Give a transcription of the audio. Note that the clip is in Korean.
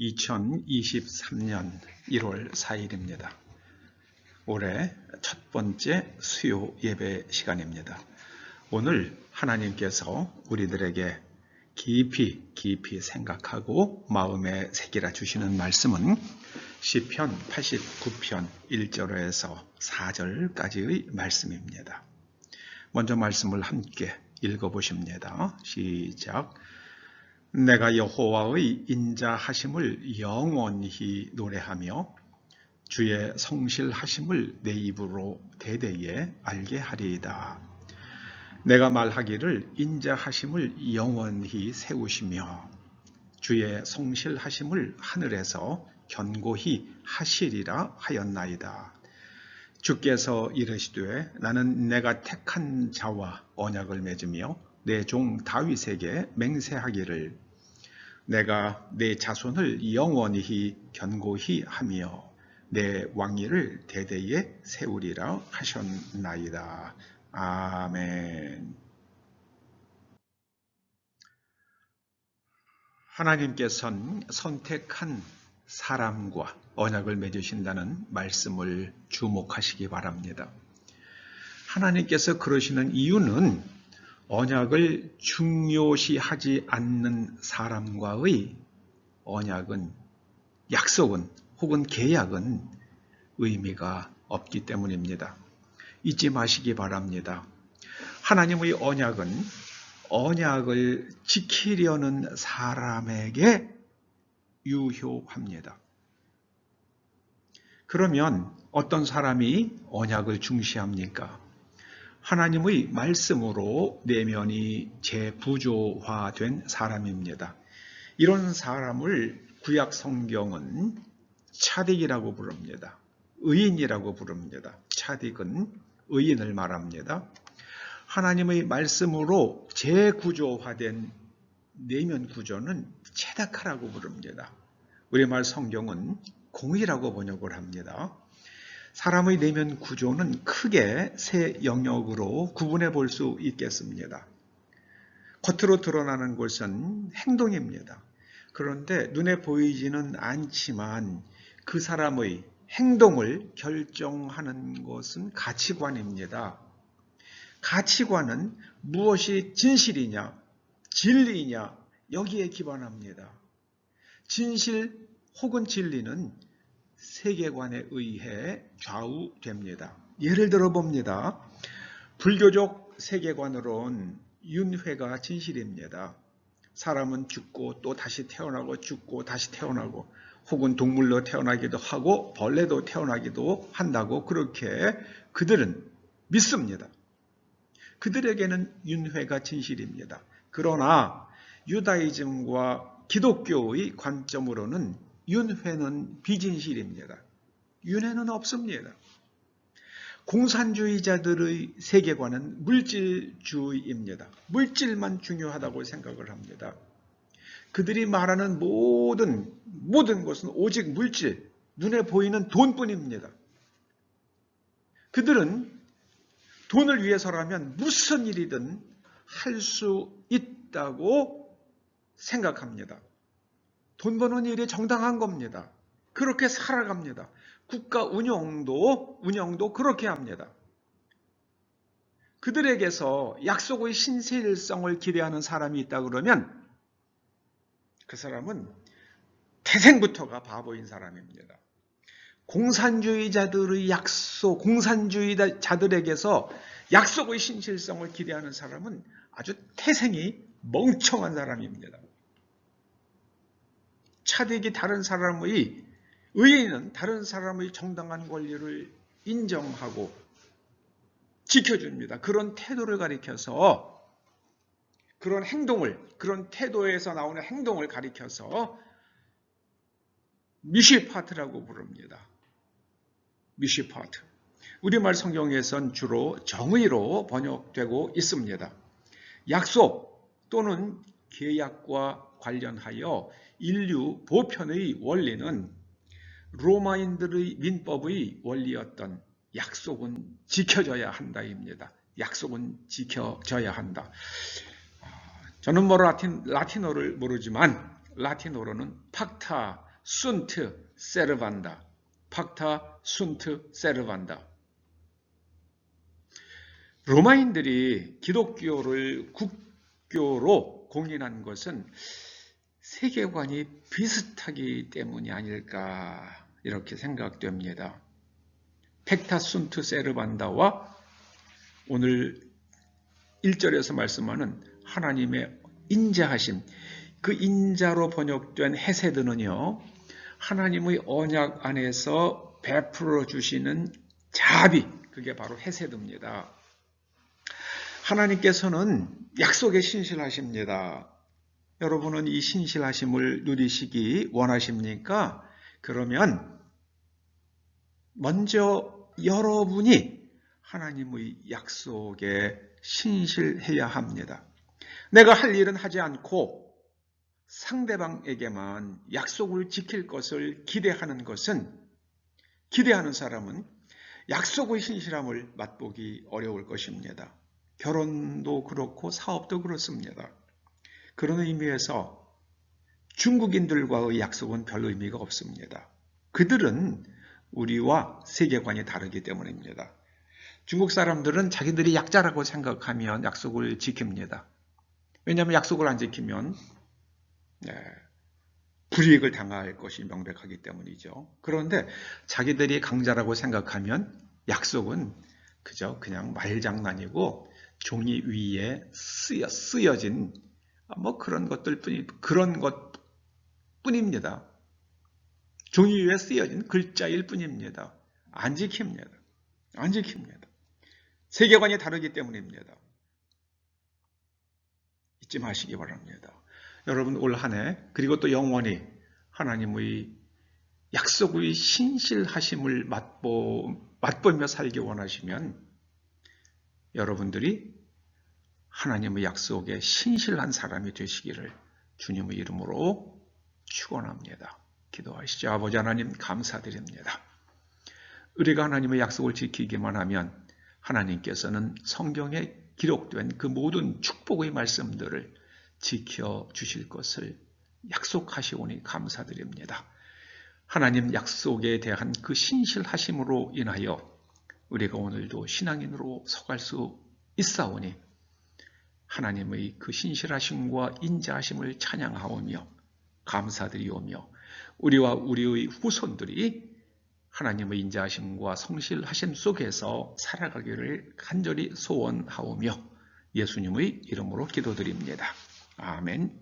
2023년 1월 4일입니다. 올해 첫 번째 수요 예배 시간입니다. 오늘 하나님께서 우리들에게 깊이 생각하고 마음에 새기라 주시는 말씀은 시편 89편 1절에서 4절까지의 말씀입니다. 먼저 말씀을 함께 읽어보십니다. 시작. 내가 여호와의 인자하심을 영원히 노래하며 주의 성실하심을 내 입으로 대대에 알게 하리이다. 내가 말하기를 인자하심을 영원히 세우시며 주의 성실하심을 하늘에서 견고히 하시리라 하였나이다. 주께서 이르시되 나는 내가 택한 자와 언약을 맺으며 내 종 다윗에게 맹세하기를 내가 내 자손을 영원히 견고히 하며 내 왕위를 대대에 세우리라 하셨나이다. 아멘. 하나님께서는 선택한 사람과 언약을 맺으신다는 말씀을 주목하시기 바랍니다. 하나님께서 그러시는 이유는 언약을 중요시하지 않는 사람과의 언약은, 약속은 혹은 계약은 의미가 없기 때문입니다. 잊지 마시기 바랍니다. 하나님의 언약은 언약을 지키려는 사람에게 유효합니다. 그러면 어떤 사람이 언약을 중시합니까? 하나님의 말씀으로 내면이 재구조화된 사람입니다. 이런 사람을 구약 성경은 차딕이라고 부릅니다. 의인이라고 부릅니다. 차딕은 의인을 말합니다. 하나님의 말씀으로 재구조화된 내면 구조는 체다카라고 부릅니다. 우리말 성경은 공의라고 번역을 합니다. 사람의 내면 구조는 크게 세 영역으로 구분해 볼 수 있겠습니다. 겉으로 드러나는 것은 행동입니다. 그런데 눈에 보이지는 않지만 그 사람의 행동을 결정하는 것은 가치관입니다. 가치관은 무엇이 진실이냐, 진리냐, 여기에 기반합니다. 진실 혹은 진리는 세계관에 의해 좌우됩니다. 예를 들어 봅니다. 불교적 세계관으로는 윤회가 진실입니다. 사람은 죽고 또 다시 태어나고 죽고 다시 태어나고 혹은 동물로 태어나기도 하고 벌레도 태어나기도 한다고 그렇게 그들은 믿습니다. 그들에게는 윤회가 진실입니다. 그러나 유다이즘과 기독교의 관점으로는 윤회는 비진실입니다. 윤회는 없습니다. 공산주의자들의 세계관은 물질주의입니다. 물질만 중요하다고 생각을 합니다. 그들이 말하는 모든 것은 오직 물질, 눈에 보이는 돈뿐입니다. 그들은 돈을 위해서라면 무슨 일이든 할 수 있다고 생각합니다. 돈 버는 일이 정당한 겁니다. 그렇게 살아갑니다. 국가 운영도 그렇게 합니다. 그들에게서 약속의 신실성을 기대하는 사람이 있다 그러면 그 사람은 태생부터가 바보인 사람입니다. 공산주의자들의 공산주의자들에게서 약속의 신실성을 기대하는 사람은 아주 태생이 멍청한 사람입니다. 차딕이 다른 사람의, 의인은 다른 사람의 정당한 권리를 인정하고 지켜줍니다. 그런 태도를 가리켜서, 그런 행동을, 그런 태도에서 나오는 행동을 가리켜서 미시파트라고 부릅니다. 미시파트. 우리말 성경에선 주로 정의로 번역되고 있습니다. 약속 또는 계약과 관련하여 인류 보편의 원리는 로마인들의 민법의 원리였던 약속은 지켜져야 한다입니다. 약속은 지켜져야 한다. 저는 라틴어를 모르지만 라틴어로는 팍타 순트 세르반다. 팍타 순트 세르반다. 로마인들이 기독교를 국교로 공인한 것은 세계관이 비슷하기 때문이 아닐까 이렇게 생각됩니다. 팩타 순트 세르반다와 오늘 1절에서 말씀하는 하나님의 인자하심, 그 인자로 번역된 헤세드는요, 하나님의 언약 안에서 베풀어 주시는 자비, 그게 바로 헤세드입니다. 하나님께서는 약속에 신실하십니다. 여러분은 이 신실하심을 누리시기 원하십니까? 그러면 먼저 여러분이 하나님의 약속에 신실해야 합니다. 내가 할 일은 하지 않고 상대방에게만 약속을 지킬 것을 기대하는 사람은 약속의 신실함을 맛보기 어려울 것입니다. 결혼도 그렇고 사업도 그렇습니다. 그런 의미에서 중국인들과의 약속은 별 의미가 없습니다. 그들은 우리와 세계관이 다르기 때문입니다. 중국 사람들은 자기들이 약자라고 생각하면 약속을 지킵니다. 왜냐하면 약속을 안 지키면 불이익을 당할 것이 명백하기 때문이죠. 그런데 자기들이 강자라고 생각하면 약속은 그냥 말장난이고 종이 위에 쓰여진 그런 것 뿐입니다. 종이 위에 쓰여진 글자일 뿐입니다. 안 지킵니다. 세계관이 다르기 때문입니다. 잊지 마시기 바랍니다. 여러분 올 한 해 그리고 또 영원히 하나님의 약속의 신실하심을 맛보며 살기 원하시면 여러분들이 하나님의 약속에 신실한 사람이 되시기를 주님의 이름으로 축원합니다. 기도하시죠. 아버지 하나님 감사드립니다. 우리가 하나님의 약속을 지키기만 하면 하나님께서는 성경에 기록된 그 모든 축복의 말씀들을 지켜주실 것을 약속하시오니 감사드립니다. 하나님 약속에 대한 그 신실하심으로 인하여 우리가 오늘도 신앙인으로 서갈 수 있사오니 하나님의 그 신실하심과 인자하심을 찬양하오며 감사드리오며 우리와 우리의 후손들이 하나님의 인자하심과 성실하심 속에서 살아가기를 간절히 소원하오며 예수님의 이름으로 기도드립니다. 아멘.